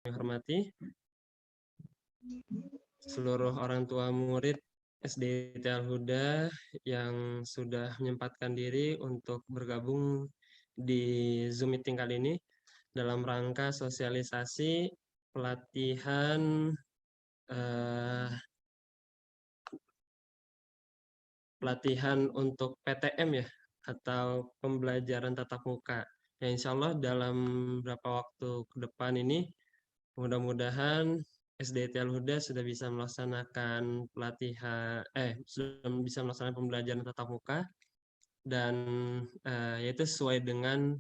saya hormati, seluruh orang tua murid SD Al Huda yang sudah menyempatkan diri untuk bergabung di Zoom meeting kali ini dalam rangka sosialisasi pelatihan untuk PTM ya, atau pembelajaran tatap muka. Ya, insya Allah dalam beberapa waktu ke depan ini, mudah-mudahan SDT Al-Huda sudah bisa melaksanakan sudah bisa melaksanakan pembelajaran tatap muka, dan yaitu sesuai dengan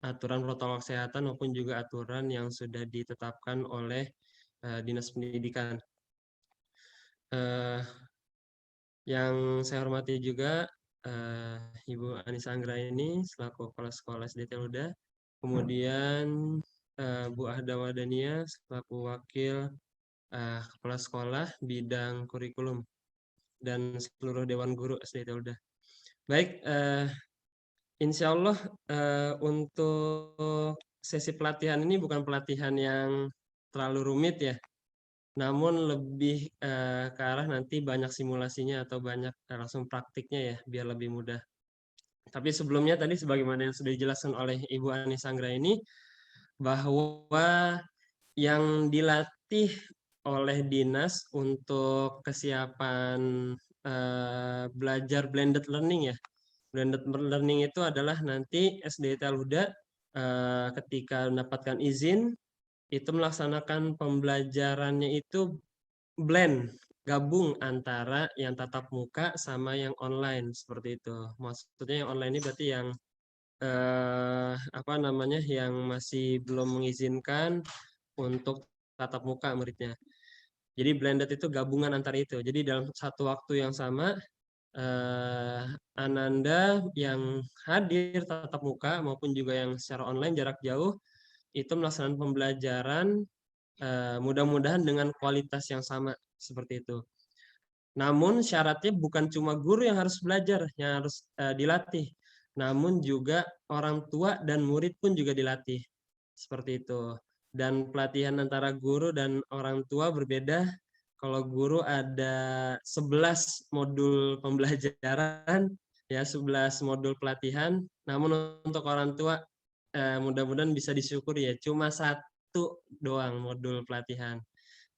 aturan protokol kesehatan maupun juga aturan yang sudah ditetapkan oleh Dinas Pendidikan. Yang saya hormati juga Ibu Anissa Anggraini selaku Kepala Sekolah SDT Al-Huda, kemudian Bu Ahda Wadania selaku Wakil Kepala Sekolah Bidang Kurikulum, dan seluruh Dewan Guru SDT Al-Huda. Baik, insya Allah untuk sesi pelatihan ini bukan pelatihan yang terlalu rumit ya, namun lebih ke arah nanti banyak simulasinya atau banyak langsung praktiknya ya, biar lebih mudah. Tapi sebelumnya tadi sebagaimana yang sudah dijelaskan oleh Ibu Anissa Anggraini, bahwa yang dilatih oleh dinas untuk kesiapan belajar blended learning ya. Blended learning itu adalah nanti SDT Al-Huda ketika mendapatkan izin itu melaksanakan pembelajarannya itu blend, gabung antara yang tatap muka sama yang online seperti itu. Maksudnya yang online ini berarti yang yang masih belum mengizinkan untuk tatap muka muridnya. Jadi blended itu gabungan antara itu. Jadi dalam satu waktu yang sama Ananda yang hadir tatap muka maupun juga yang secara online jarak jauh itu melaksanakan pembelajaran mudah-mudahan dengan kualitas yang sama seperti itu. Namun syaratnya bukan cuma guru yang harus belajar, yang harus dilatih, namun juga orang tua dan murid pun juga dilatih. Seperti itu. Dan pelatihan antara guru dan orang tua berbeda. Kalau guru ada 11 modul pembelajaran, ya 11 modul pelatihan. Namun untuk orang tua mudah-mudahan bisa disyukuri ya, cuma satu doang modul pelatihan.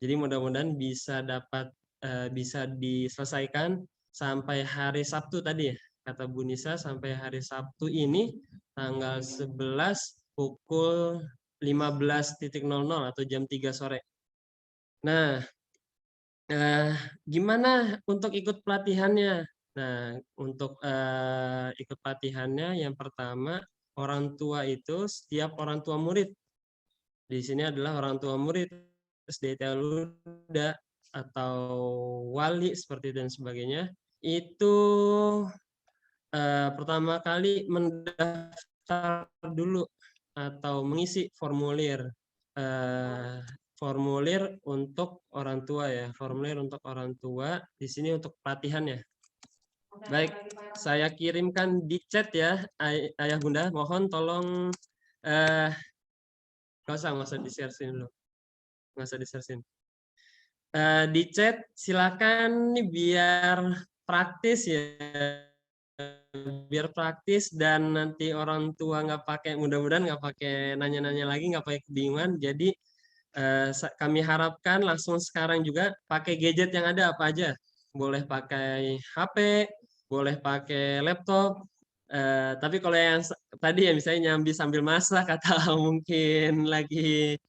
Jadi mudah-mudahan bisa diselesaikan sampai hari Sabtu tadi ya, kata Bu Nisa, sampai hari Sabtu ini tanggal 11 pukul 15.00 atau jam 3 sore. Nah, gimana untuk ikut pelatihannya? Nah, untuk ikut pelatihannya yang pertama, orang tua itu setiap orang tua murid. Di sini adalah orang tua murid SDT Al-Huda atau wali seperti dan sebagainya. Itu pertama kali mendaftar dulu atau mengisi formulir untuk orang tua ya, formulir untuk orang tua di sini untuk pelatihannya. Baik, saya kirimkan di chat ya, Ayah Bunda. Mohon tolong nggak usah di-share dulu, nggak usah di-share. Di chat silakan nih biar praktis ya, biar praktis dan nanti orang tua nggak pakai, mudah-mudahan nggak pakai nanya-nanya lagi, nggak pakai kebingungan. Jadi kami harapkan langsung sekarang juga pakai gadget yang ada apa aja. Boleh pakai HP, boleh pakai laptop. Tapi kalau yang tadi ya misalnya nyambi sambil masak atau mungkin lagi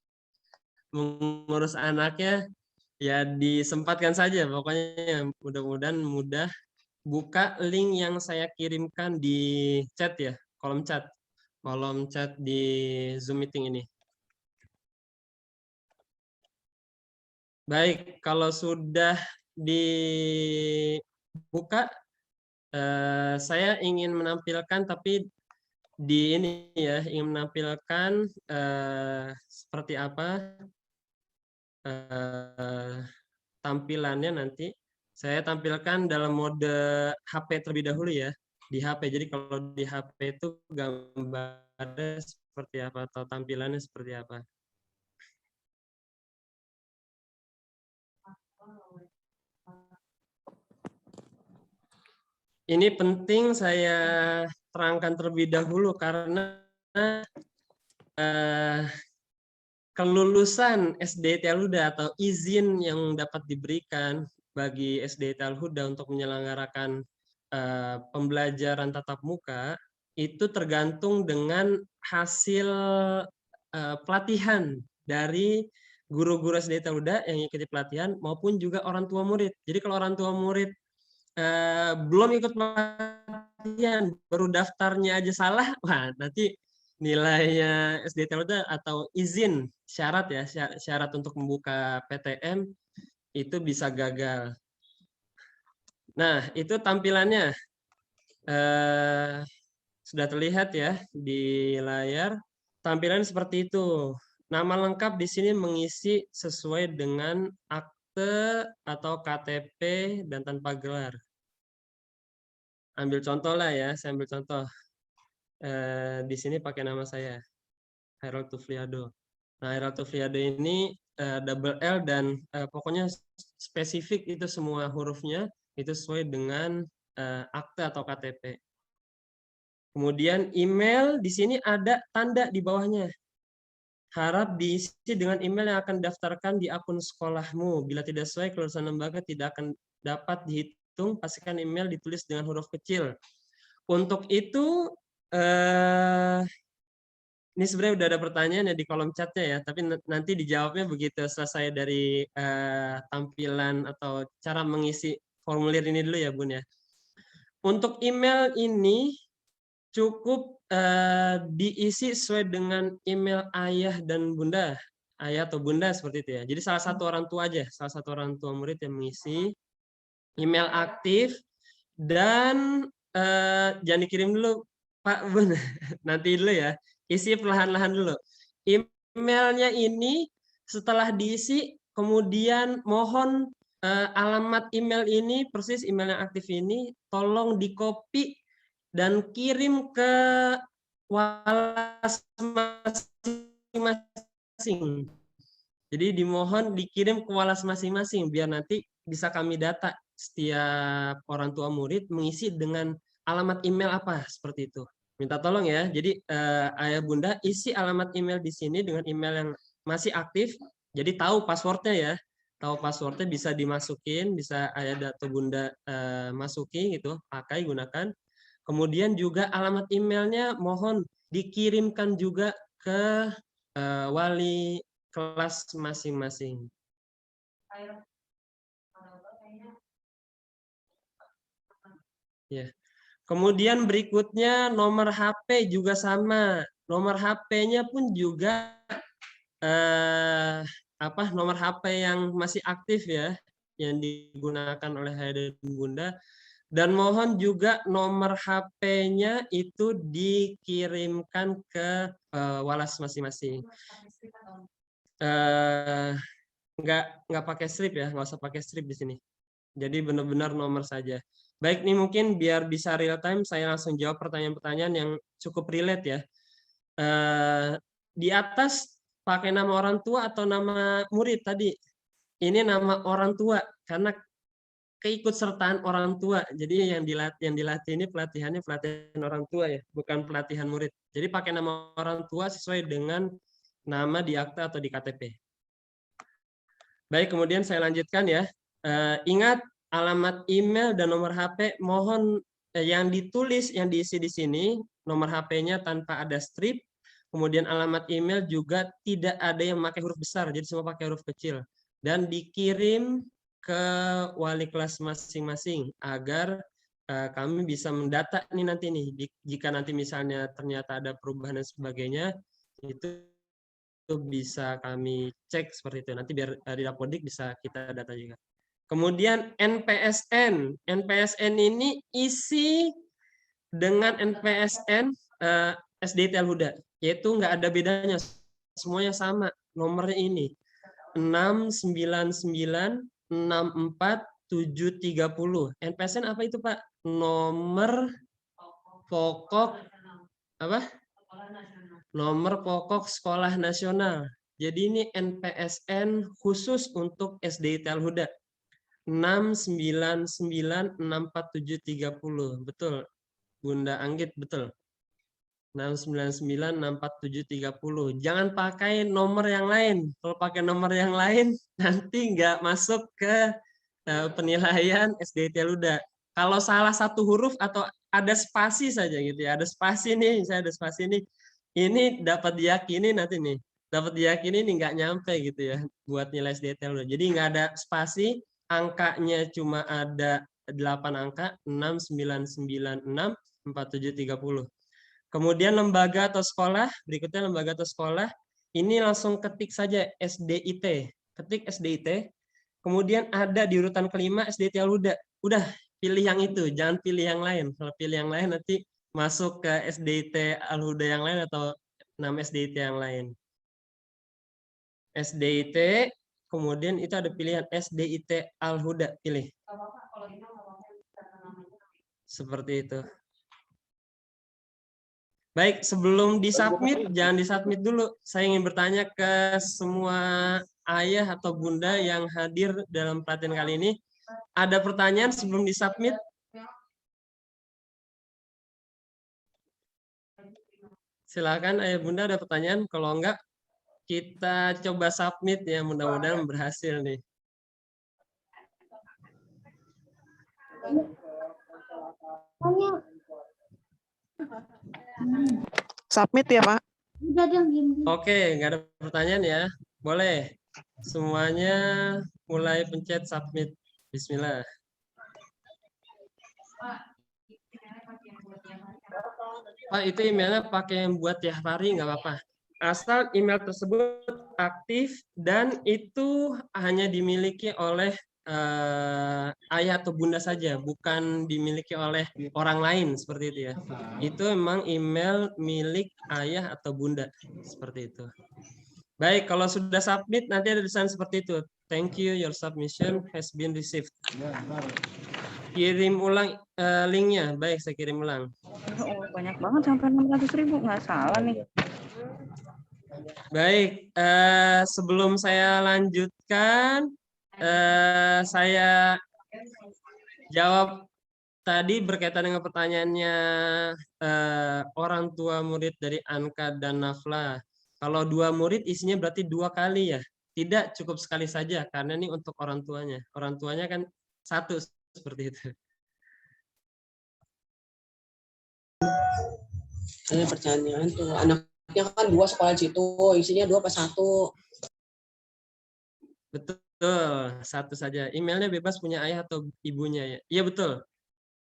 mengurus anaknya, ya disempatkan saja. Pokoknya mudah-mudahan mudah. Buka link yang saya kirimkan di chat ya, kolom chat di Zoom meeting ini. Baik, kalau sudah dibuka, saya ingin menampilkan, tapi di ini ya, ingin menampilkan seperti apa tampilannya nanti. Saya tampilkan dalam mode HP terlebih dahulu ya, di HP. Jadi kalau di HP itu gambarnya seperti apa atau tampilannya seperti apa. Ini penting saya terangkan terlebih dahulu karena kelulusan SD Telhuda atau izin yang dapat diberikan bagi SD Telhuda untuk menyelenggarakan pembelajaran tatap muka itu tergantung dengan hasil pelatihan dari guru-guru SD Telhuda yang ikuti pelatihan maupun juga orang tua murid. Jadi kalau orang tua murid belum ikut pelatihan, baru daftarnya aja salah, wah nanti nilainya SD Telhuda atau izin syarat ya, syarat untuk membuka PTM itu bisa gagal. Nah, itu tampilannya. Sudah terlihat ya di layar. Tampilan seperti itu. Nama lengkap di sini mengisi sesuai dengan akte atau KTP dan tanpa gelar. Ambil contoh lah ya, saya ambil contoh. Di sini pakai nama saya, Hairul Tufliado. Nah, Hairul Tufliado ini double L dan pokoknya spesifik itu semua hurufnya itu sesuai dengan akte atau KTP. Kemudian email di sini ada tanda di bawahnya. Harap diisi dengan email yang akan didaftarkan di akun sekolahmu. Bila tidak sesuai, kelulusan lembaga tidak akan dapat dihitung. Pastikan email ditulis dengan huruf kecil. Untuk itu, ini sebenarnya udah ada pertanyaan ya di kolom chatnya ya, tapi nanti dijawabnya begitu selesai dari tampilan atau cara mengisi formulir ini dulu ya Bun ya. Untuk email ini cukup diisi sesuai dengan email ayah dan bunda, ayah atau bunda seperti itu ya. Jadi salah satu orang tua aja, salah satu orang tua murid yang mengisi email aktif dan jangan dikirim dulu Pak Bun, nanti dulu ya. Isi perlahan-lahan dulu. Emailnya ini setelah diisi, kemudian mohon alamat email ini, persis email yang aktif ini, tolong di-copy dan kirim ke walas masing-masing. Jadi dimohon dikirim ke walas masing-masing, biar nanti bisa kami data setiap orang tua murid mengisi dengan alamat email apa, seperti itu. Minta tolong ya. Jadi ayah bunda isi alamat email di sini dengan email yang masih aktif. Jadi tahu passwordnya ya. Tahu passwordnya bisa dimasukin, bisa ayah atau bunda masuki gitu, pakai gunakan. Kemudian juga alamat emailnya mohon dikirimkan juga ke wali kelas masing-masing. Ya. Kemudian berikutnya nomor HP juga sama. Nomor HP-nya pun juga nomor HP yang masih aktif ya, yang digunakan oleh ayah dan bunda. Dan mohon juga nomor HP-nya itu dikirimkan ke walas masing-masing. Nggak pakai strip ya, nggak usah pakai strip di sini. Jadi benar-benar nomor saja. Baik, nih mungkin biar bisa real time, saya langsung jawab pertanyaan-pertanyaan yang cukup relate ya. Di atas pakai nama orang tua atau nama murid tadi? Ini nama orang tua, karena keikutsertaan orang tua. Jadi yang dilatih ini pelatihan orang tua ya, bukan pelatihan murid. Jadi pakai nama orang tua sesuai dengan nama di akta atau di KTP. Baik, kemudian saya lanjutkan ya. Ingat alamat email dan nomor HP mohon yang ditulis, yang diisi di sini, nomor HP-nya tanpa ada strip, kemudian alamat email juga tidak ada yang pakai huruf besar, jadi semua pakai huruf kecil. Dan dikirim ke wali kelas masing-masing agar kami bisa mendata nih nanti nih, jika nanti misalnya ternyata ada perubahan dan sebagainya, itu bisa kami cek seperti itu. Nanti biar di Dapodik bisa kita data juga. Kemudian NPSN. NPSN ini isi dengan NPSN SD Telhuda. Yaitu nggak ada bedanya. Semuanya sama. Nomornya ini. 6996470. NPSN apa itu, Pak? Nomor pokok apa? Nomor pokok sekolah nasional. Jadi ini NPSN khusus untuk SD Telhuda. 6996470. Betul, Bunda Anggit, betul. 6996470. Jangan pakai nomor yang lain. Kalau pakai nomor yang lain, nanti nggak masuk ke penilaian SDIT Luda. Kalau salah satu huruf atau ada spasi saja gitu ya, ada spasi nih, saya ada spasi nih, ini dapat diyakini nanti nih, dapat diyakini nih nggak nyampe gitu ya, buat nilai SDIT Luda. Jadi nggak ada spasi, angkanya cuma ada 8 angka, 6996470. Kemudian lembaga atau sekolah, berikutnya lembaga atau sekolah, ini langsung ketik saja SDIT, ketik SDIT, kemudian ada di urutan kelima SDIT Al-Huda. Udah, pilih yang itu, jangan pilih yang lain. Kalau pilih yang lain nanti masuk ke SDIT Al-Huda yang lain atau 6 SDIT yang lain. SDIT, kemudian itu ada pilihan SDIT Al-Huda, pilih. Seperti itu. Baik, sebelum disubmit, jangan disubmit dulu. Saya ingin bertanya ke semua ayah atau bunda yang hadir dalam pelatihan kali ini. Ada pertanyaan sebelum disubmit? Silakan ayah bunda, ada pertanyaan? Kalau enggak, kita coba submit ya, mudah-mudahan berhasil nih. Submit ya, Pak. Oke, nggak ada pertanyaan ya. Boleh. Semuanya mulai pencet submit. Bismillah. Pak, itu emailnya pakai yang buat tiap hari nggak apa-apa. Asal email tersebut aktif dan itu hanya dimiliki oleh ayah atau bunda saja, bukan dimiliki oleh orang lain seperti itu ya. Itu memang email milik ayah atau bunda seperti itu. Baik, kalau sudah submit nanti ada tulisan seperti itu. Thank you, your submission has been received. Kirim ulang linknya. Baik, saya kirim ulang. Oh, banyak banget sampai 600.000, nggak salah nih. Baik, sebelum saya lanjutkan, saya jawab tadi berkaitan dengan pertanyaannya orang tua murid dari Anka dan Nafla. Kalau 2 murid isinya berarti 2 kali ya. Tidak cukup sekali saja karena ini untuk orang tuanya. Orang tuanya kan 1 seperti itu. Ada pertanyaan tuh, anaknya kan 2 sekolah di situ, isinya 2 apa 1? Betul, 1 saja. Emailnya bebas punya ayah atau ibunya ya. Iya betul.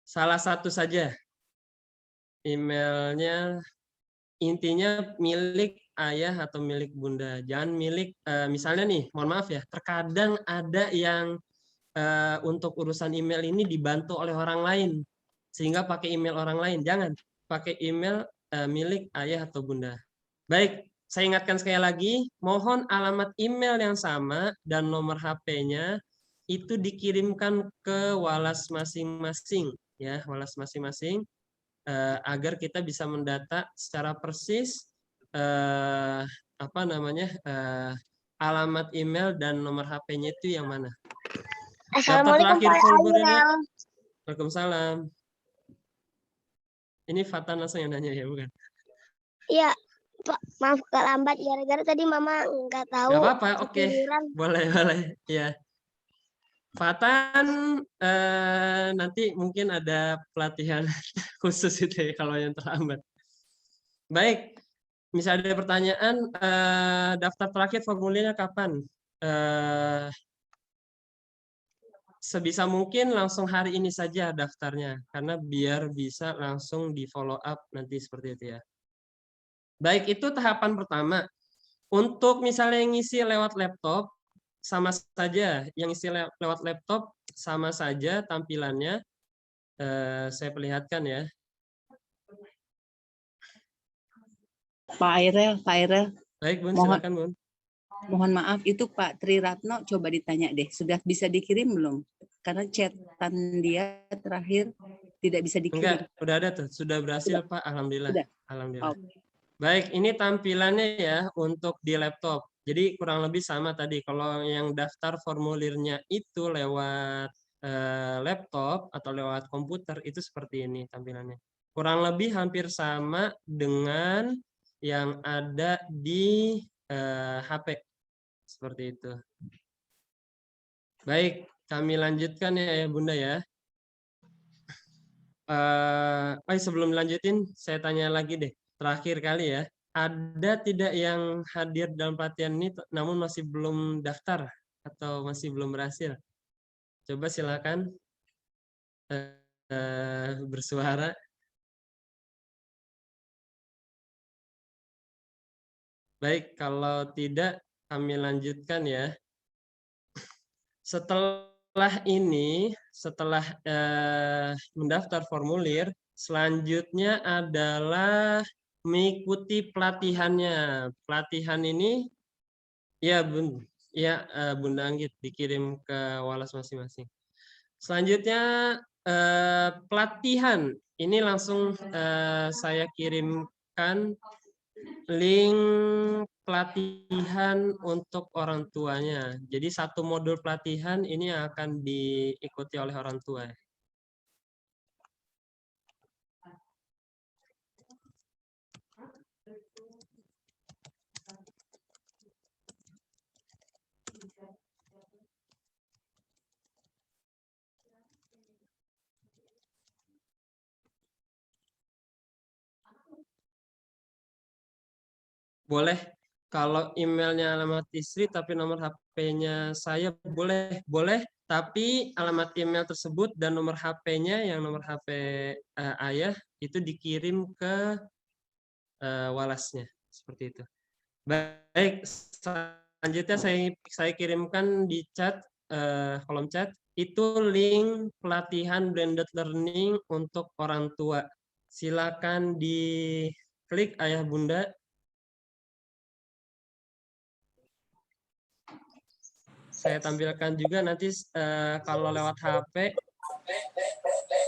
Salah satu saja. Emailnya intinya milik ayah atau milik bunda. Jangan milik, misalnya nih, mohon maaf ya, terkadang ada yang untuk urusan email ini dibantu oleh orang lain. Sehingga pakai email orang lain. Jangan, pakai email milik ayah atau bunda. Baik, saya ingatkan sekali lagi, mohon alamat email yang sama dan nomor HP-nya itu dikirimkan ke walas masing-masing ya, walas masing-masing agar kita bisa mendata secara persis apa namanya alamat email dan nomor HP-nya itu yang mana. Assalamualaikum Pak Ayel. Waalaikumsalam. Ini Fatan langsung yang nanya ya, bukan? Iya, Pak, maaf terlambat gara-gara tadi Mama nggak tahu. Nggak apa-apa, oke. Boleh. Ya. Fatan nanti mungkin ada pelatihan khusus itu ya kalau yang terlambat. Baik, misalnya ada pertanyaan, daftar terakhir formulirnya kapan? Sebisa mungkin langsung hari ini saja daftarnya, karena biar bisa langsung di follow up nanti seperti itu ya. Baik, itu tahapan pertama. Untuk misalnya yang ngisi lewat laptop, sama saja. Yang isi lewat laptop sama saja tampilannya. Saya perlihatkan ya. Pak Airel. Baik Bun, silakan Bun. Mohon maaf, itu Pak Triratno coba ditanya deh, sudah bisa dikirim belum? Karena chatan dia terakhir tidak bisa dikirim. Enggak, udah ada tuh, sudah berhasil Pak, alhamdulillah. Sudah. Alhamdulillah. Okay. Baik, ini tampilannya ya untuk di laptop. Jadi kurang lebih sama tadi. Kalau yang daftar formulirnya itu lewat laptop atau lewat komputer itu seperti ini tampilannya. Kurang lebih hampir sama dengan yang ada di HP. Seperti itu. Baik, kami lanjutkan ya Bunda ya. Sebelum lanjutin, saya tanya lagi deh. Terakhir kali ya. Ada tidak yang hadir dalam pelatihan ini namun masih belum daftar atau masih belum berhasil? Coba silakan bersuara. Baik, kalau tidak kami lanjutkan ya. Setelah ini, setelah mendaftar formulir, selanjutnya adalah mengikuti pelatihannya. Pelatihan ini ya Bunda Anggit dikirim ke Walas masing-masing. Selanjutnya pelatihan ini langsung saya kirimkan link pelatihan untuk orang tuanya. Jadi satu modul pelatihan ini akan diikuti oleh orang tua. Boleh kalau emailnya alamat istri tapi nomor HP-nya saya boleh tapi alamat email tersebut dan nomor HP-nya yang nomor HP ayah itu dikirim ke Walasnya seperti itu. Baik, selanjutnya saya kirimkan di chat kolom chat itu link pelatihan blended learning untuk orang tua. Silakan diklik ayah bunda. Saya tampilkan juga nanti kalau lewat HP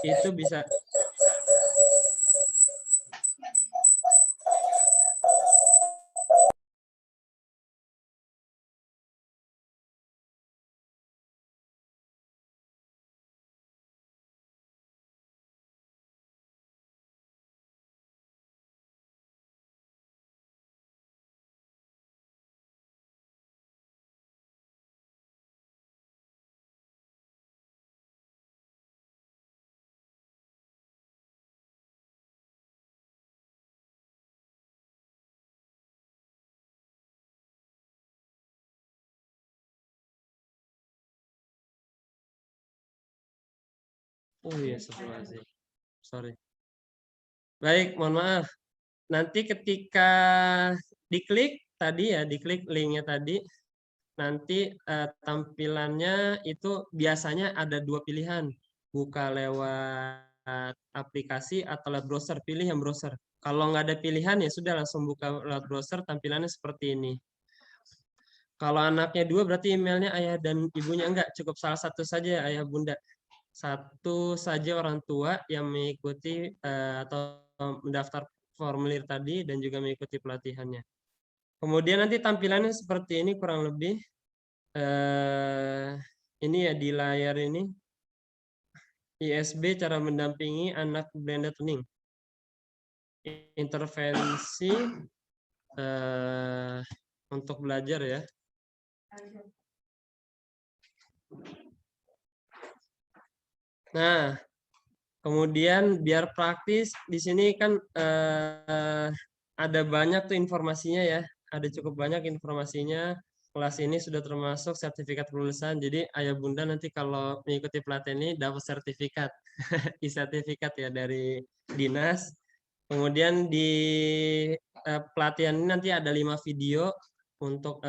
itu bisa. Oh iya, sorry. Baik, mohon maaf. Nanti ketika diklik tadi ya, diklik linknya tadi, nanti tampilannya itu biasanya ada dua pilihan. Buka lewat aplikasi atau lewat browser, pilih yang browser. Kalau nggak ada pilihan ya sudah langsung buka lewat browser, tampilannya seperti ini. Kalau anaknya dua berarti emailnya ayah dan ibunya enggak, cukup salah satu saja ayah bunda. Satu saja orang tua yang mengikuti atau mendaftar formulir tadi dan juga mengikuti pelatihannya. Kemudian nanti tampilannya seperti ini kurang lebih. Ini ya di layar ini. ISB cara mendampingi anak blended learning. Intervensi untuk belajar ya. Nah, kemudian biar praktis di sini kan ada banyak tuh informasinya ya, ada cukup banyak informasinya. Kelas ini sudah termasuk sertifikat kelulusan. Jadi ayah bunda nanti kalau mengikuti pelatihan ini dapat sertifikat, e-sertifikat ya dari dinas. Kemudian di pelatihan ini nanti ada 5 video untuk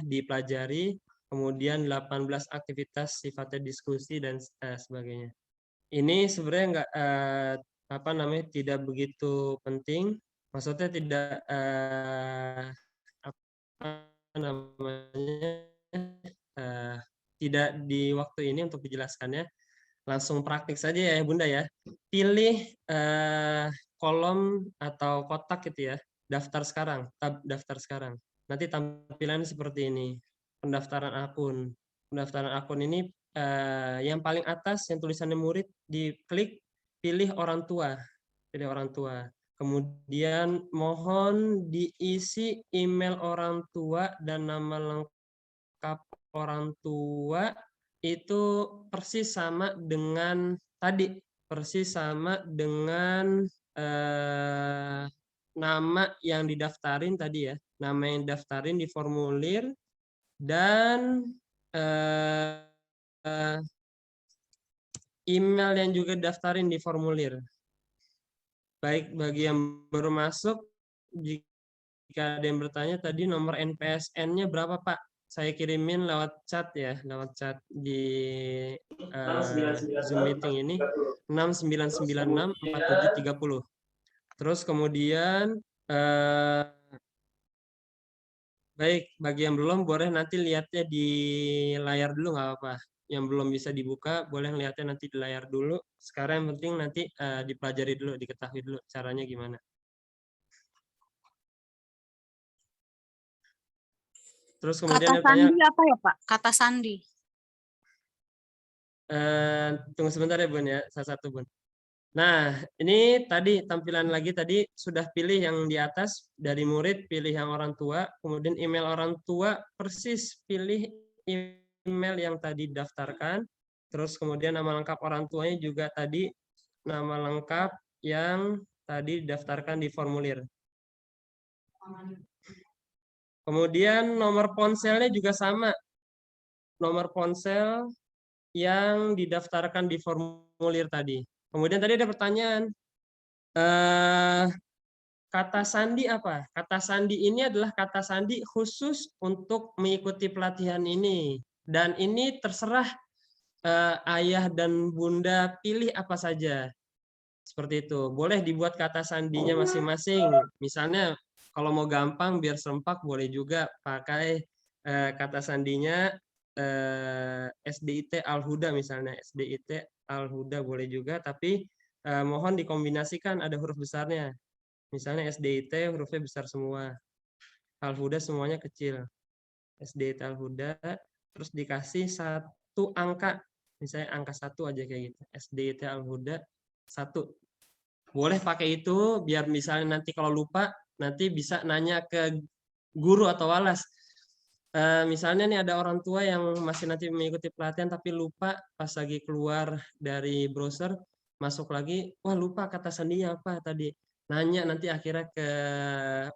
dipelajari. Kemudian 18 aktivitas sifatnya diskusi dan sebagainya. Ini sebenarnya nggak tidak begitu penting, maksudnya tidak tidak di waktu ini untuk dijelaskannya, langsung praktik saja ya bunda ya. Pilih kolom atau kotak gitu ya, daftar sekarang, tab daftar sekarang. nanti tampilan seperti ini. Pendaftaran akun. Pendaftaran akun ini yang paling atas yang tulisannya murid, diklik pilih orang tua. Pilih orang tua. Kemudian mohon diisi email orang tua dan nama lengkap orang tua itu persis sama dengan tadi, persis sama dengan nama yang didaftarin tadi ya, nama yang didaftarin di formulir dan email yang juga daftarin di formulir. Baik bagi yang baru masuk, jika ada yang bertanya tadi nomor NPSN-nya berapa Pak? Saya kirimin lewat chat ya, lewat chat di Zoom meeting ini 69964730. Terus kemudian baik bagi yang belum boleh nanti lihatnya di layar dulu nggak apa-apa. Yang belum bisa dibuka boleh lihatnya nanti di layar dulu. Sekarang yang penting nanti dipelajari dulu, diketahui dulu caranya gimana. Terus kemudian Kata sandi apa ya Pak? Kata sandi. Tunggu sebentar ya Bun ya, satu Bun. Nah, ini tadi tampilan lagi tadi sudah pilih yang di atas dari murid, pilih yang orang tua, kemudian email orang tua persis pilih email yang tadi daftarkan, terus kemudian nama lengkap orang tuanya juga tadi nama lengkap yang tadi didaftarkan di formulir. Kemudian nomor ponselnya juga sama. Nomor ponsel yang didaftarkan di formulir tadi. Kemudian tadi ada pertanyaan, kata sandi apa? Kata sandi ini adalah kata sandi khusus untuk mengikuti pelatihan ini. Dan ini terserah ayah dan bunda pilih apa saja. Seperti itu. Boleh dibuat kata sandinya masing-masing. Misalnya kalau mau gampang biar serempak boleh juga pakai kata sandinya SDIT Al-Huda misalnya. SDIT Al-Huda boleh juga, tapi mohon dikombinasikan ada huruf besarnya. Misalnya SDIT hurufnya besar semua. Al-Huda semuanya kecil. SDIT Al-Huda, terus dikasih satu angka. Misalnya angka 1 aja kayak gitu. SDIT Al-Huda 1. Boleh pakai itu biar misalnya nanti kalau lupa nanti bisa nanya ke guru atau walas. Misalnya nih ada orang tua yang masih nanti mengikuti pelatihan tapi lupa pas lagi keluar dari browser, masuk lagi, wah lupa kata sandinya apa tadi. Nanya nanti akhirnya ke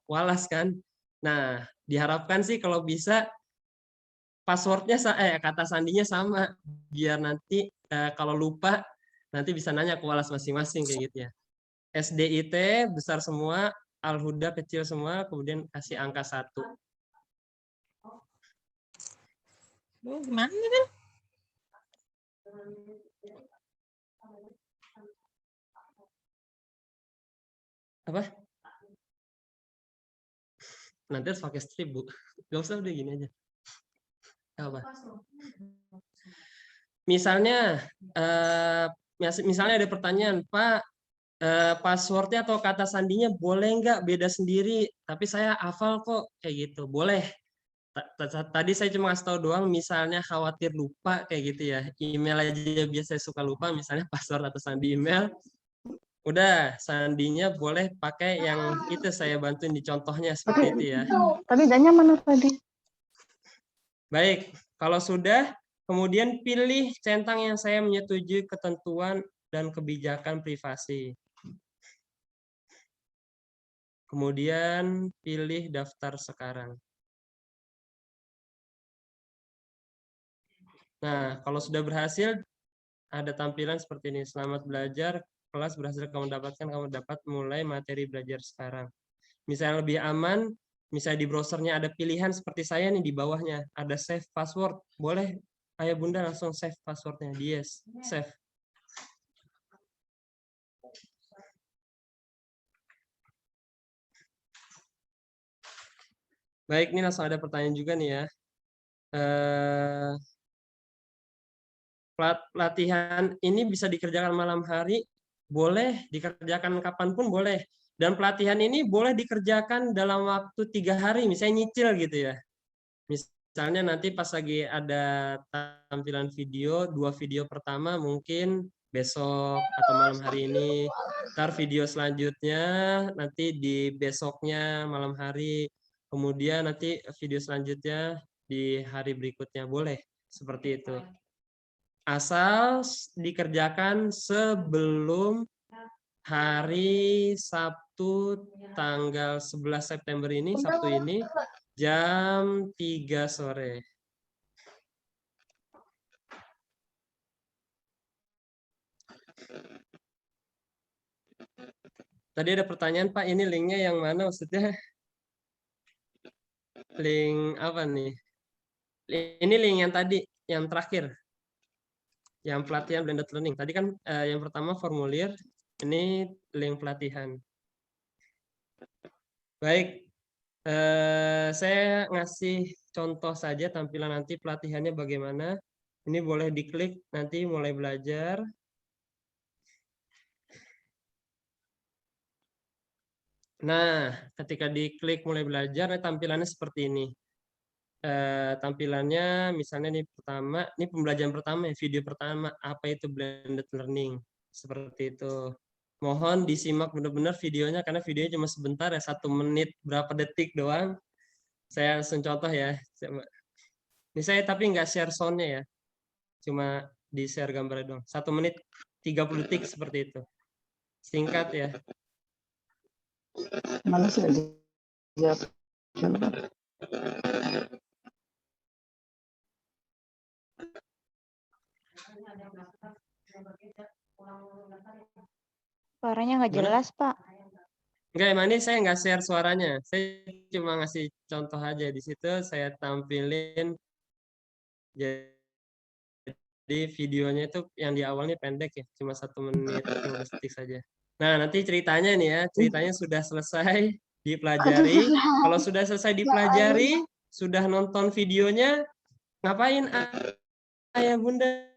walas kan. Nah, diharapkan sih kalau bisa passwordnya kata sandinya sama biar nanti kalau lupa nanti bisa nanya ke walas masing-masing kayak gitu ya. SDIT besar semua, Al-Huda kecil semua, kemudian kasih angka 1. Gimana nih? Apa? Nanti harus pakai strip, Bu. Gak usah udah gini aja. Apa? Misalnya ada pertanyaan, Pak, passwordnya atau kata sandinya boleh nggak beda sendiri? Tapi saya hafal kok kayak gitu. Boleh. Tadi saya cuma kasih tahu doang, misalnya khawatir lupa kayak gitu ya. Email aja biasanya suka lupa, misalnya password atau sandi email. Udah, sandinya boleh pakai yang itu saya bantuin di contohnya seperti itu ya. Tapi gak nyaman tadi. Baik, kalau sudah, kemudian pilih centang yang saya menyetujui ketentuan dan kebijakan privasi. Kemudian pilih daftar sekarang. Nah, kalau sudah berhasil, ada tampilan seperti ini. Selamat belajar, kelas berhasil kamu dapatkan, kamu dapat mulai materi belajar sekarang. Misalnya lebih aman, misalnya di browsernya ada pilihan seperti saya nih di bawahnya, ada save password. Boleh ayah bunda langsung save passwordnya. Yes, save. Baik, ini langsung ada pertanyaan juga nih ya. Pelatihan ini bisa dikerjakan malam hari, boleh dikerjakan kapanpun boleh. Dan pelatihan ini boleh dikerjakan dalam waktu 3 hari, misalnya nyicil gitu ya. Misalnya nanti pas lagi ada tampilan video, 2 video pertama mungkin besok atau malam hari ini. Ntar video selanjutnya nanti di besoknya malam hari. Kemudian nanti video selanjutnya di hari berikutnya. Boleh seperti itu. Asal dikerjakan sebelum hari Sabtu tanggal 11 September ini, Sabtu ini, jam 3 sore. Tadi ada pertanyaan, Pak, ini linknya yang mana maksudnya? Link apa nih? Ini link yang tadi, yang terakhir. Yang pelatihan blended learning. Tadi kan yang pertama formulir, ini link pelatihan. Baik, saya ngasih contoh saja tampilan nanti pelatihannya bagaimana. Ini boleh diklik nanti mulai belajar. Nah, ketika diklik mulai belajar, tampilannya seperti ini. Tampilannya misalnya ini pertama, ini pembelajaran pertama ya, video pertama, apa itu blended learning. Seperti itu. Mohon disimak benar-benar videonya, karena videonya cuma sebentar ya, 1 menit berapa detik doang. Saya langsung contoh ya. Ini saya tapi nggak share sound-nya ya. Cuma di share gambarnya doang. 1 menit 30 detik seperti itu. Singkat ya. Mana sih dia? Suaranya nggak jelas, Pak. Enggak, emang ini saya nggak share suaranya. Saya cuma ngasih contoh aja. Di situ saya tampilin. Jadi videonya itu yang di awalnya pendek ya. Cuma 1 menit 15 detik saja. Nah, nanti ceritanya nih ya. Ceritanya sudah selesai dipelajari. Kalau sudah selesai dipelajari, sudah nonton videonya, ngapain ayah bunda?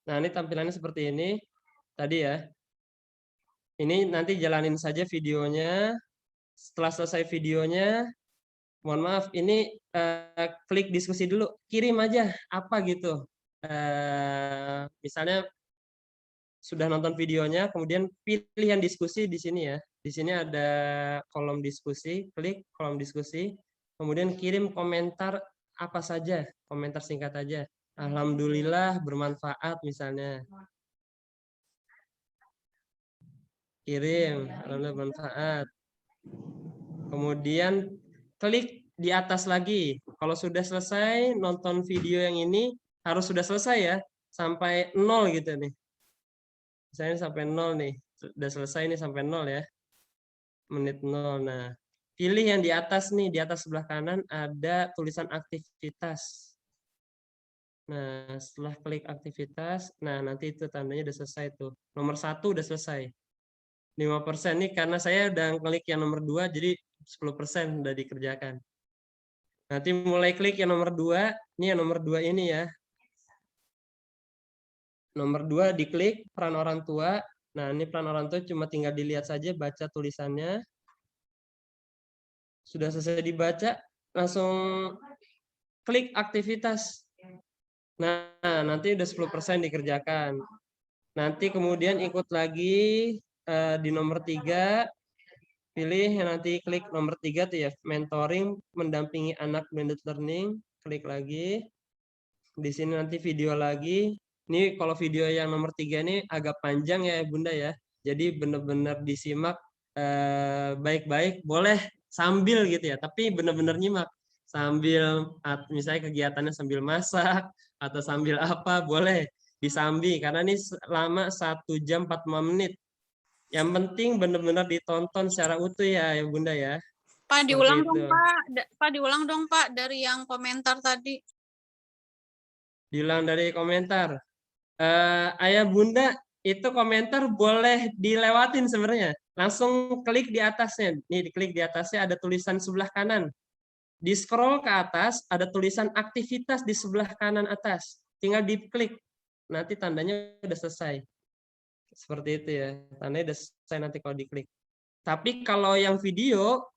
Nah, ini tampilannya seperti ini. Tadi ya. Ini nanti jalanin saja videonya. Setelah selesai videonya, mohon maaf, ini klik diskusi dulu. Kirim aja apa gitu. Misalnya sudah nonton videonya, kemudian pilih yang diskusi di sini ya. Di sini ada kolom diskusi, klik kolom diskusi. Kemudian kirim komentar apa saja, komentar singkat aja. Alhamdulillah bermanfaat misalnya. Kirim, alhamdulillah bermanfaat. Kemudian klik di atas lagi. Kalau sudah selesai nonton video yang ini, harus sudah selesai ya, sampai 0 gitu nih. Misalnya sampai 0 nih, sudah selesai nih sampai 0 ya. Menit 0. Nah, pilih yang di atas nih, di atas sebelah kanan ada tulisan aktivitas. Nah, setelah klik aktivitas, nah nanti itu tandanya udah selesai tuh. Nomor 1 udah selesai. 5% nih karena saya udah klik yang nomor 2, jadi 10% udah dikerjakan. Nanti mulai klik yang nomor 2, ini yang nomor 2 ini ya. Nomor 2 diklik peran orang tua. Nah, ini peran orang tua cuma tinggal dilihat saja, baca tulisannya. Sudah selesai dibaca, langsung klik aktivitas. Nah, nanti udah 10% dikerjakan. Nanti kemudian ikut lagi di nomor 3, pilih yang nanti klik nomor 3 tuh ya, mentoring mendampingi anak blended learning, klik lagi. Di sini nanti video lagi. Ini kalau video yang nomor 3 ini agak panjang ya Bunda ya. Jadi benar-benar disimak baik-baik. Boleh sambil gitu ya, tapi benar-benar nyimak sambil misalnya kegiatannya sambil masak atau sambil apa boleh disambi karena ini lama 1 jam 45 menit. Yang penting benar-benar ditonton secara utuh ya Bunda ya. Pak, Seperti diulang itu. dong, Pak. Pak, diulang dong, Pak, dari yang komentar tadi. Diulang dari komentar. Ayah Bunda itu komentar boleh dilewatin sebenarnya. Langsung klik di atasnya. Nih, diklik di atasnya ada tulisan sebelah kanan. Di scroll ke atas ada tulisan aktivitas di sebelah kanan atas. Tinggal diklik. Nanti tandanya udah selesai. Seperti itu ya. Tandanya udah selesai nanti kalau diklik. Tapi kalau yang video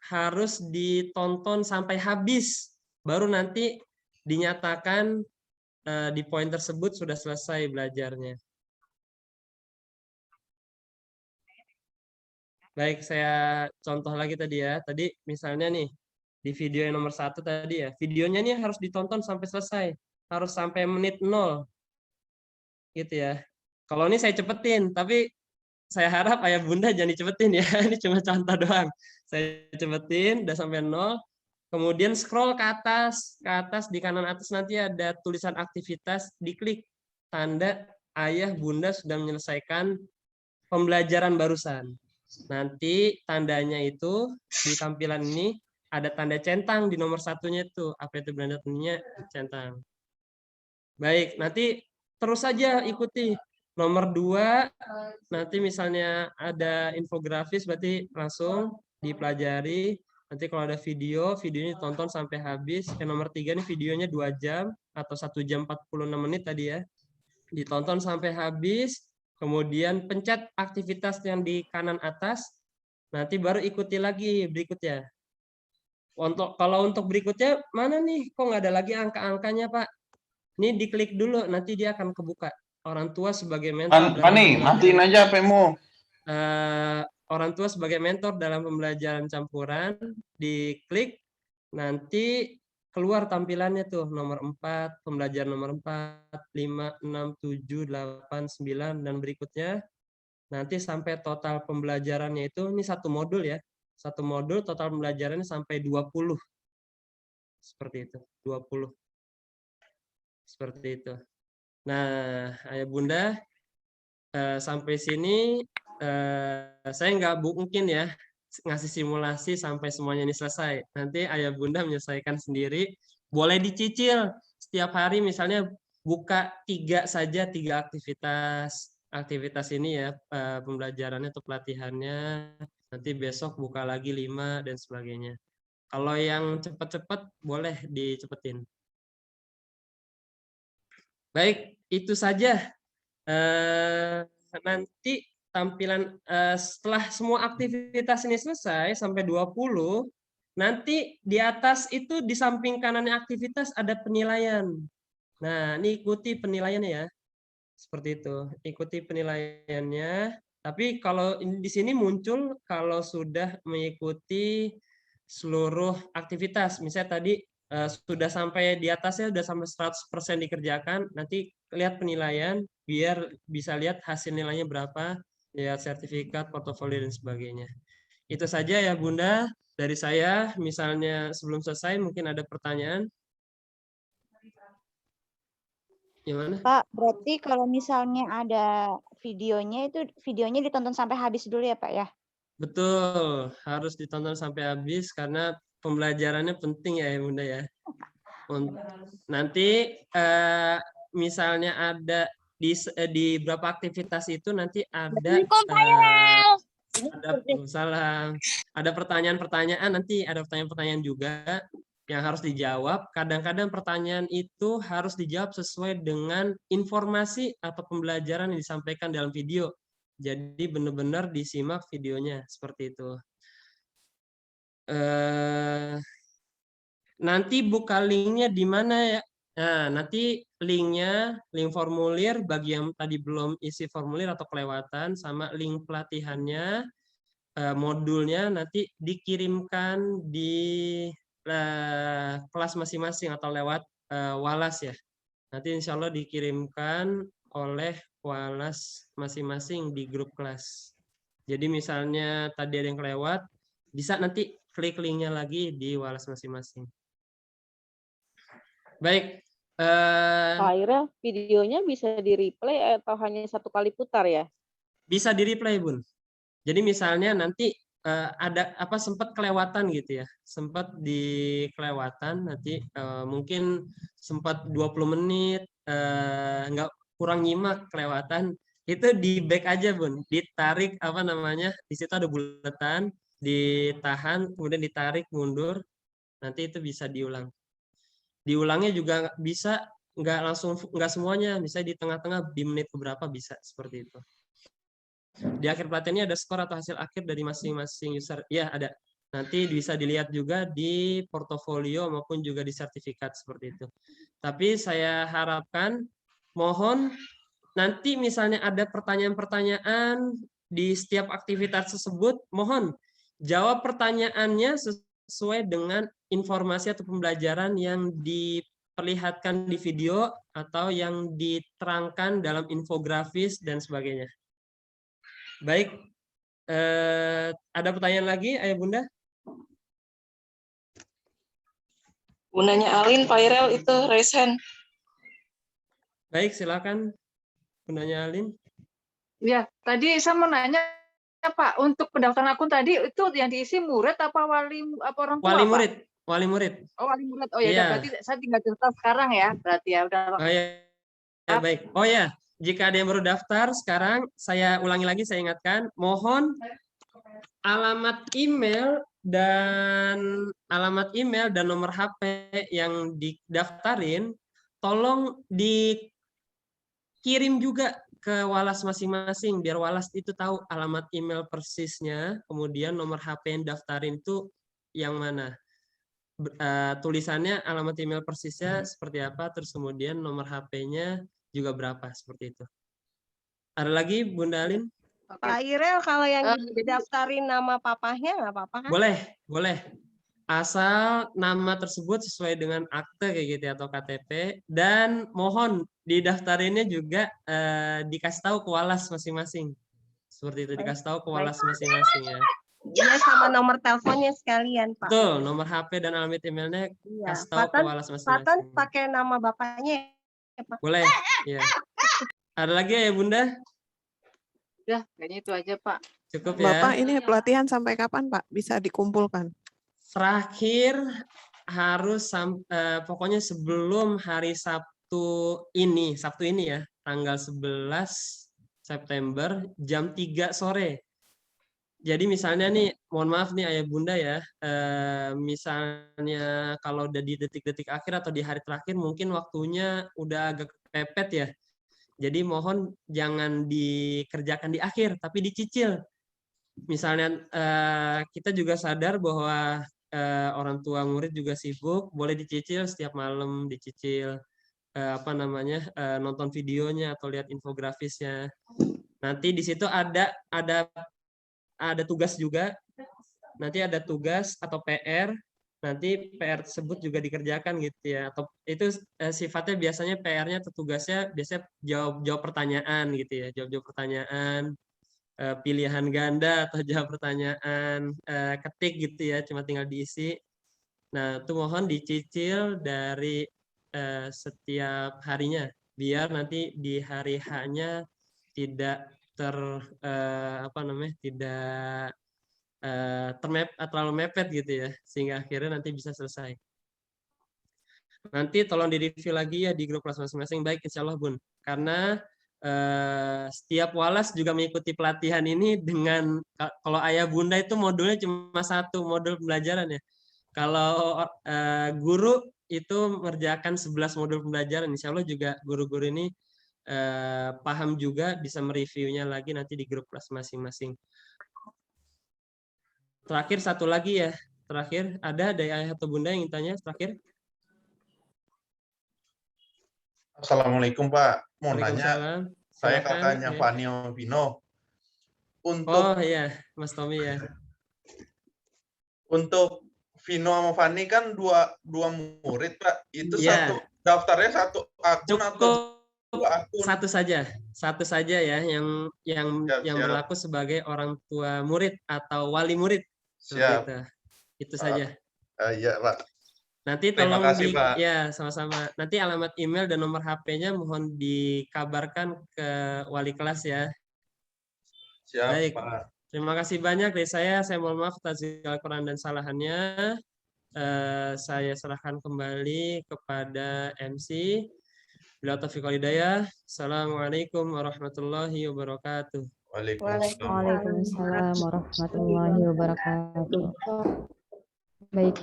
harus ditonton sampai habis. Baru nanti dinyatakan di poin tersebut sudah selesai belajarnya. Baik, saya contoh lagi tadi ya. Tadi misalnya nih, di video yang nomor 1 tadi ya, videonya nih harus ditonton sampai selesai. Harus sampai menit 0. Gitu ya. Kalau ini saya cepetin, tapi saya harap ayah bunda jangan dicepetin ya. Ini cuma contoh doang. Saya cepetin, udah sampai 0. Kemudian scroll ke atas di kanan atas nanti ada tulisan aktivitas, diklik tanda ayah bunda sudah menyelesaikan pembelajaran barusan. Nanti tandanya itu di tampilan ini ada tanda centang di nomor 1-nya itu. Apa itu tandanya centang. Baik, nanti terus saja ikuti. Nomor 2, nanti misalnya ada infografis berarti langsung dipelajari. Nanti kalau ada videonya ditonton sampai habis. Yang nomor 3 nih videonya 2 jam atau 1 jam 46 menit tadi ya. Ditonton sampai habis, kemudian pencet aktivitas yang di kanan atas, nanti baru ikuti lagi berikutnya. Kalau untuk berikutnya, mana nih? Kok nggak ada lagi angka-angkanya, Pak? Ini diklik dulu, nanti dia akan kebuka. Orang tua sebagai mentor. Pani, matiin aja HP-mu. Orang tua sebagai mentor dalam pembelajaran campuran, diklik, nanti keluar tampilannya tuh, nomor 4, pembelajaran nomor 4, 5, 6, 7, 8, 9, dan berikutnya. Nanti sampai total pembelajarannya itu, ini 1 modul ya, 1 modul total pembelajarannya sampai 20. Seperti itu, 20. Seperti itu. Nah, ayah bunda, sampai sini saya nggak mungkin ya ngasih simulasi sampai semuanya ini selesai. Nanti ayah bunda menyelesaikan sendiri. Boleh dicicil setiap hari, misalnya buka 3 saja, 3 aktivitas ini ya, pembelajarannya atau pelatihannya. Nanti besok buka lagi 5 dan sebagainya. Kalau yang cepat-cepat boleh dicepetin. Baik, itu saja. Nanti tampilan setelah semua aktivitas ini selesai sampai 20, nanti di atas itu di samping kanannya aktivitas ada penilaian. Nah, ini ikuti penilaiannya ya. Seperti itu. Ikuti penilaiannya. Tapi kalau di sini muncul kalau sudah mengikuti seluruh aktivitas. Misalnya tadi sudah sampai di atasnya, sudah sampai 100% dikerjakan, nanti lihat penilaian, biar bisa lihat hasil nilainya berapa, lihat sertifikat, portofolio, dan sebagainya. Itu saja ya Bunda, dari saya. Misalnya sebelum selesai, mungkin ada pertanyaan. Gimana? Pak, berarti kalau misalnya ada videonya, itu videonya ditonton sampai habis dulu ya Pak ya? Betul, harus ditonton sampai habis karena pembelajarannya penting ya Bunda ya. Nanti misalnya ada di beberapa aktivitas itu nanti ada ada pertanyaan-pertanyaan, nanti ada pertanyaan-pertanyaan juga yang harus dijawab. Kadang-kadang pertanyaan itu harus dijawab sesuai dengan informasi atau pembelajaran yang disampaikan dalam video. Jadi benar-benar disimak videonya, seperti itu. Nanti buka linknya di mana ya? Nah, nanti linknya, link formulir bagi yang tadi belum isi formulir atau kelewatan, sama link pelatihannya, modulnya nanti dikirimkan di kelas masing-masing atau lewat Walas ya. Nanti insya Allah dikirimkan oleh Walas masing-masing di grup kelas. Jadi misalnya tadi ada yang kelewat, bisa nanti klik linknya lagi di Walas masing-masing. Baik. Pak Irel, videonya bisa di-replay atau hanya satu kali putar ya? Bisa di-replay, Bun. Jadi misalnya nanti ada apa sempat kelewatan gitu ya. Sempat kelewatan nanti mungkin sempat 20 menit nggak kurang nyimak kelewatan, itu di back aja, Bun. Ditarik apa namanya? Di situ ada buletan, ditahan, kemudian ditarik mundur. Nanti itu bisa diulang. Diulangnya juga bisa nggak langsung, nggak semuanya, bisa di tengah-tengah di menit beberapa bisa seperti itu. Di akhir pelatihan ini ada skor atau hasil akhir dari masing-masing user. Ya, ada. Nanti bisa dilihat juga di portofolio maupun juga di sertifikat seperti itu. Tapi saya harapkan, mohon nanti misalnya ada pertanyaan-pertanyaan di setiap aktivitas tersebut, mohon jawab pertanyaannya sesuai dengan informasi atau pembelajaran yang diperlihatkan di video atau yang diterangkan dalam infografis dan sebagainya. Baik, ada pertanyaan lagi, Ayah Bunda? Bundanya Alin, Pak Irel itu raise hand. Baik, silakan Bundanya Alin. Ya, tadi saya mau nanya Pak, untuk pendaftaran akun tadi itu yang diisi murid apa wali apa orang tua? Wali Pak? murid, wali murid. Oh, wali murid. Oh ya, Iya. berarti saya tinggal daftar sekarang ya, berarti ya udah. Oh ya, baik. Oh ya, jika ada yang baru daftar sekarang, saya ulangi lagi, saya ingatkan, mohon alamat email dan nomor HP yang didaftarin, tolong dikirim juga ke Walas masing-masing, biar Walas itu tahu alamat email persisnya, kemudian nomor HP yang daftarin itu yang mana. Tulisannya alamat email persisnya seperti apa, terus kemudian nomor HP-nya juga berapa, seperti itu. Ada lagi, Bunda Alin? Pak Irel, kalau yang didaftarin nama papahnya nggak apa-apa kan? Boleh. Asal nama tersebut sesuai dengan akte kayak gitu atau KTP, dan mohon didaftarinnya juga dikasih tahu ke Walas masing-masing. Seperti itu, dikasih tahu ke Walas masing-masing ya. Iya, sama nomor teleponnya sekalian, Pak. Betul, nomor HP dan alamat emailnya kasih tahu ke Walas masing-masing. Fatan pakai nama bapaknya ya, Pak. Boleh, ya. Ada lagi ya, Bunda? Ya, kayaknya itu aja, Pak. Cukup ya. Bapak, ini pelatihan sampai kapan, Pak? Bisa dikumpulkan? Terakhir harus pokoknya sebelum hari Sabtu ini ya, tanggal 11 September jam 3 sore. Jadi misalnya nih, mohon maaf nih Ayah Bunda ya, misalnya kalau udah di detik-detik akhir atau di hari terakhir mungkin waktunya udah agak kepepet ya. Jadi mohon jangan dikerjakan di akhir, tapi dicicil. Misalnya kita juga sadar bahwa orang tua murid juga sibuk, boleh dicicil setiap malam, dicicil nonton videonya atau lihat infografisnya. Nanti di situ ada tugas juga. Nanti ada tugas atau PR. Nanti PR tersebut juga dikerjakan gitu ya. Atau itu sifatnya biasanya PR-nya atau tugasnya biasanya jawab pertanyaan gitu ya. Jawab pertanyaan, pilihan ganda atau jawab pertanyaan ketik gitu ya, cuma tinggal diisi. Nah, itu mohon dicicil dari setiap harinya biar nanti di hari H-nya tidak terlalu mepet gitu ya, sehingga akhirnya nanti bisa selesai. Nanti tolong di-review lagi ya di grup kelas masing-masing, baik insya Allah Bun, karena setiap Walas juga mengikuti pelatihan ini dengan, kalau Ayah Bunda itu modulnya cuma satu modul pembelajaran ya. Kalau guru itu mengerjakan 11 modul pembelajaran, insya Allah juga guru-guru ini paham juga, bisa mereviewnya lagi nanti di grup kelas masing-masing. Terakhir satu lagi ya, terakhir ada dari Ayah atau Bunda yang ingin tanya terakhir? Assalamualaikum Pak, mau nanya, saya kakaknya ya. Fani Vino. Oh iya, Mas Tommy ya. Untuk Vino sama Fani kan dua murid Pak, itu ya. daftarnya satu akun atau dua akun? Satu saja ya, yang berlaku sebagai orang tua murid atau wali murid. Siap. Itu saja. Iya, Pak. Nanti Terima tolong kasih, Pak. ya sama-sama. Nanti alamat email dan nomor HP-nya mohon dikabarkan ke wali kelas ya. Siap, Baik. Pak. Terima kasih banyak dari saya. Saya mohon maaf atas segala kekurangan dan kesalahannya. Saya serahkan kembali kepada MC. Bila taufiq wal hidayah. Assalamualaikum warahmatullahi wabarakatuh. Waalaikumsalam warahmatullahi wabarakatuh. Baik.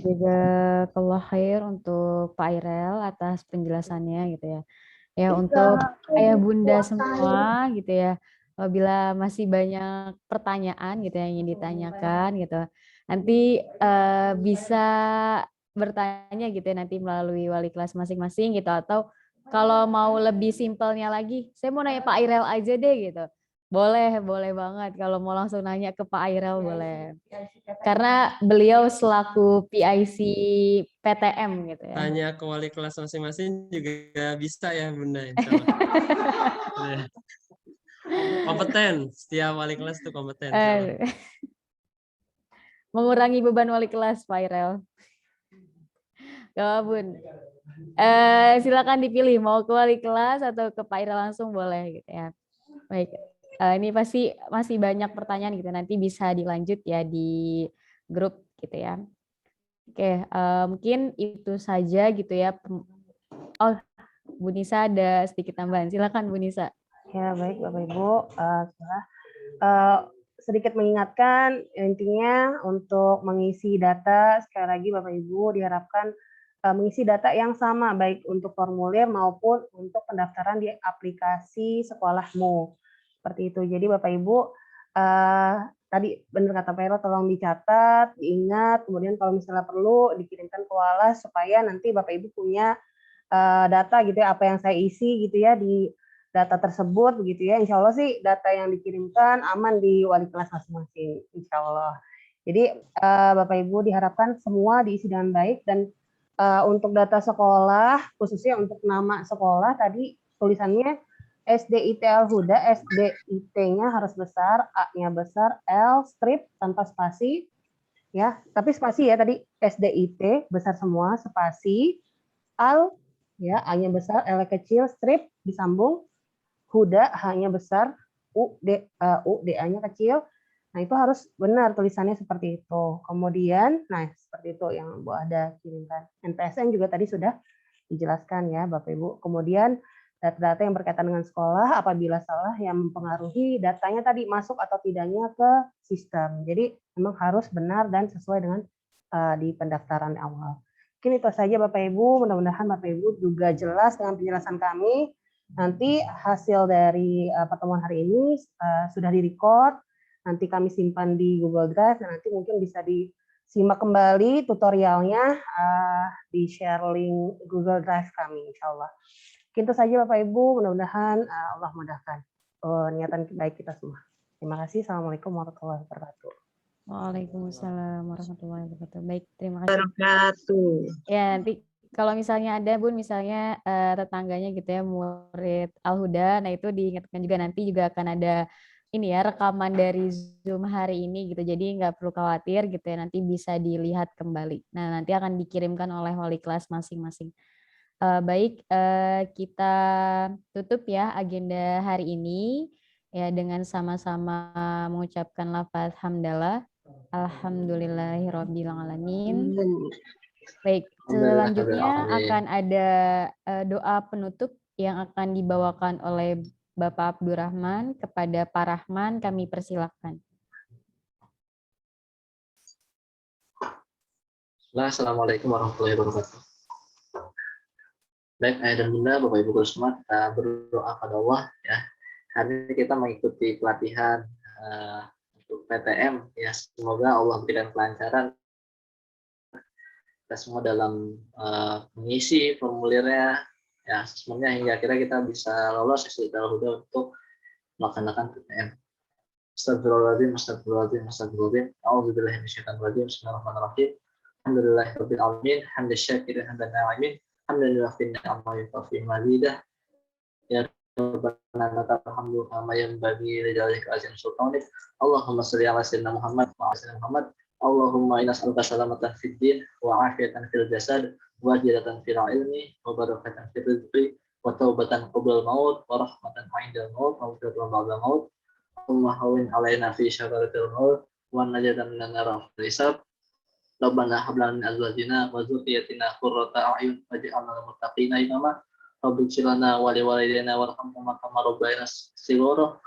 Jazakallah khair untuk Pak Airel atas penjelasannya gitu ya. Ya untuk ayah bunda semua gitu ya. Apabila masih banyak pertanyaan gitu yang ingin ditanyakan gitu. Nanti bisa bertanya gitu ya nanti melalui wali kelas masing-masing gitu, atau kalau mau lebih simpelnya lagi, saya mau nanya Pak Airel aja deh gitu. Boleh banget. Kalau mau langsung nanya ke Pak Airel boleh. Karena beliau selaku PIC PTM gitu ya. Tanya ke wali kelas masing-masing juga bisa ya Bunda, insya Allah. Kompeten, setiap wali kelas itu kompeten. Mengurangi beban wali kelas Pak Airel. Gak Bun. Silakan dipilih mau ke wali kelas atau ke Pak Airel langsung boleh gitu ya. Baik. Ini pasti masih banyak pertanyaan gitu. Nanti bisa dilanjut ya di grup gitu ya. Oke, mungkin itu saja gitu ya. Oh, Bu Nisa ada sedikit tambahan. Silakan Bu Nisa. Ya baik Bapak Ibu. Sedikit mengingatkan intinya untuk mengisi data sekali lagi Bapak Ibu diharapkan mengisi data yang sama baik untuk formulir maupun untuk pendaftaran di aplikasi sekolahmu. Seperti itu. Jadi Bapak Ibu tadi benar kata Pak Ero, tolong dicatat, diingat, kemudian kalau misalnya perlu dikirimkan ke Walas supaya nanti Bapak Ibu punya data gitu ya, apa yang saya isi gitu ya di data tersebut begitu ya. Insya Allah sih data yang dikirimkan aman di wali kelas masing-masing, insya Allah. Jadi Bapak Ibu diharapkan semua diisi dengan baik dan untuk data sekolah khususnya untuk nama sekolah tadi tulisannya SDIT Al-Huda, SDIT-nya harus besar, A-nya besar, L strip tanpa spasi, ya. Tapi spasi ya tadi SDIT besar semua, spasi, Al, ya A-nya besar, L kecil, strip disambung, Huda H-nya besar, U, D-A-nya kecil. Nah itu harus benar tulisannya seperti itu. Kemudian, nah seperti itu yang Bu Ada kirimkan. NPSN juga tadi sudah dijelaskan ya Bapak Ibu. Kemudian data-data yang berkaitan dengan sekolah apabila salah yang mempengaruhi datanya tadi masuk atau tidaknya ke sistem. Jadi memang harus benar dan sesuai dengan di pendaftaran awal. Mungkin itu saja Bapak Ibu. Mudah-mudahan Bapak Ibu juga jelas dengan penjelasan kami. Nanti hasil dari pertemuan hari ini sudah direcord, nanti kami simpan di Google Drive dan nanti mungkin bisa disimak kembali tutorialnya di share link Google Drive kami, insya Allah. Itu saja Bapak Ibu, mudah-mudahan Allah mudahkan niatan baik kita semua. Terima kasih. Assalamualaikum warahmatullahi wabarakatuh. Waalaikumsalam warahmatullahi wabarakatuh. Baik, terima kasih. Ya, nanti kalau misalnya ada Bun, misalnya tetangganya gitu ya, murid Al-Huda, nah itu diingatkan juga nanti juga akan ada ini ya, rekaman dari Zoom hari ini gitu, jadi nggak perlu khawatir gitu ya, nanti bisa dilihat kembali. Nah, nanti akan dikirimkan oleh wali kelas masing-masing. Baik, kita tutup ya agenda hari ini ya dengan sama-sama mengucapkan lafaz hamdalah, alhamdulillahirabbil alamin. Baik, selanjutnya akan ada doa penutup yang akan dibawakan oleh Bapak Abdurrahman. Kepada Pak Rahman kami persilahkan. Assalamualaikum warahmatullahi wabarakatuh. Baik, ayah dan bunda, Bapak Ibu guru semua, kita berdoa pada Allah ya. Hari ini kita mengikuti pelatihan untuk PTM ya. Semoga Allah berikan kelancaran kita semua dalam mengisi formulirnya ya, semuanya hingga akhirnya kita bisa lolos SDIT Al-Huda untuk melaksanakan PTM. Astagfirullahaladzim, astagfirullahaladzim, astagfirullahaladzim. A'udzubillahi minasyaitonir rajim. Bismillahirrahmanirrahim. Alhamdulillahirabbil alamin, hamdan syakirin hamdan na'imin, hamdan yuwaffi ni'amahu wa yukafi mazidah. Ya ربنا لك الحمد كما ينبغي لجلالك عظيم سلطانك اللهم صل على سيدنا محمد وعلى سيدنا محمد اللهم إنا نسألك سلامة في الدين وعافية في الجسد وزيادة في العلم وبركة في الرزق وتوبة قبل الموت ورحمة عند الموت ومغفرة بعد الموت اللهم هون علينا في شجرة الموت ونجد من النار في الحساب ربنا هب لنا من أزواجنا وذريتنا قرة أعين واجعلنا للمتقين إماما رب اغفر لنا ولوالدينا وارحمهما كما ربيانا صغارا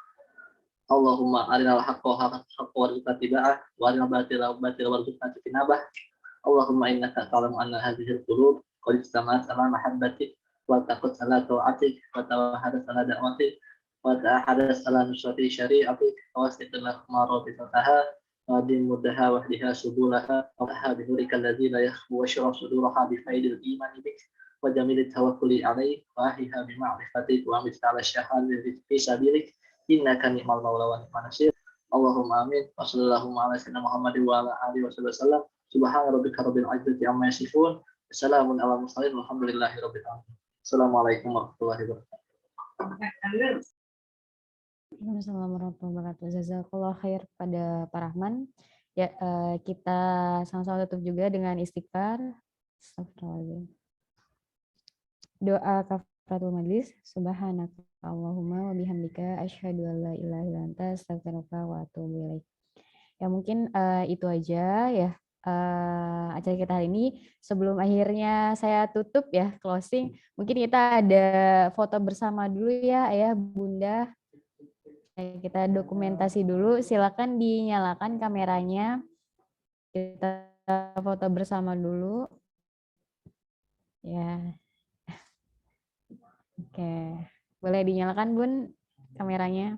اللهم أرنا الحق حقا وارزقنا اتباعه وأرنا الباطل باطلا وارزقنا اجتنابه اللهم إنك تعلم أن هذه القلوب قد اجتمعت على محبتك وتقت على طاعتك وتوحدت على دعوتك وتأحدت على نصرة شريعتك واستقلت مرابطتها وادم مدها واهدها سبلها وفتحها بنورك الذي لا يخفو واشرح صدورها بفيض الإيمان بك وجميل التوكل عليك وأهلها بمعرفتك وأمت على الشهادة في سبيلك إنك نعم المولى ونعم النصير اللهم آمين وصلى الله على سيدنا محمد وعلى آله وصحبه وسلم سبحان ربك رب العزة عما يصفون وسلام على المرسلين والحمد لله رب العالمين Assalamualaikum warahmatullahi wabarakatuh. Assalamualaikum warahmatullahi wabarakatuh. Jazakallah khair pada Pak Rahman. Ya, kita sama-sama tutup juga dengan istighfar. Astagfirullahaladzim. Doa kafaratul majlis. Subhanaka Allahumma wa bihamdika asyhadu an la ilaha illa anta astaghfiruka wa atubu ilaik. Ya mungkin itu aja ya acara kita hari ini. Sebelum akhirnya saya tutup ya closing, mungkin kita ada foto bersama dulu ya Ayah Bunda. Kita dokumentasi dulu, silakan dinyalakan kameranya. Kita foto bersama dulu. Ya. Oke, boleh dinyalakan Bun kameranya.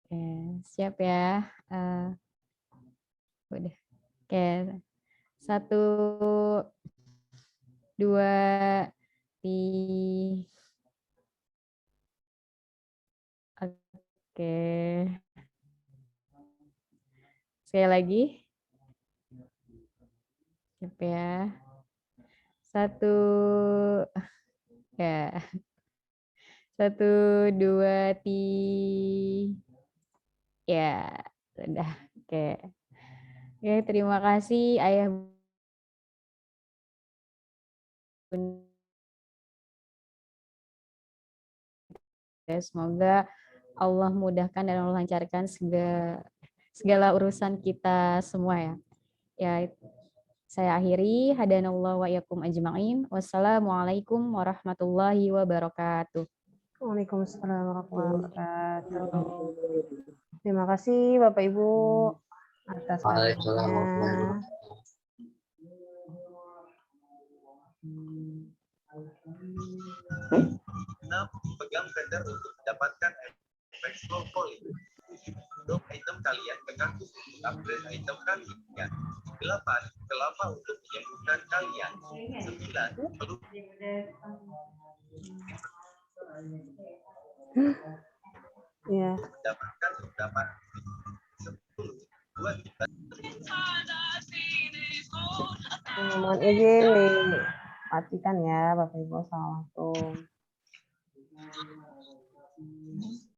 Oke, siap ya. Udah. Oke. 1, 2, 3. Oke. Sekali lagi. Siap ya. 1. Ya. 1, 2, 3. Ya, sudah. Oke. Oke, terima kasih Ayah Bunda. Semoga Allah mudahkan dan Allah lancarkan segala urusan kita semua ya. Ya, saya akhiri. Hadanallahu wa iyyakum ajma'in. Wassalamualaikum warahmatullahi wabarakatuh. Waalaikumsalam warahmatullahi wabarakatuh. Terima kasih Bapak Ibu atas Waalaikumsalam. Pegang vendor untuk mendapatkan efek slow falling. Untuk item kalian ke kampus untuk upgrade item kalian. 8. Kelapa untuk menyembuhkan kalian. 9. Peluk. Ya. Dapatkan beberapa 10. 2. Mohon izin dimatikan ya Bapak Ibu. Assalamualaikum.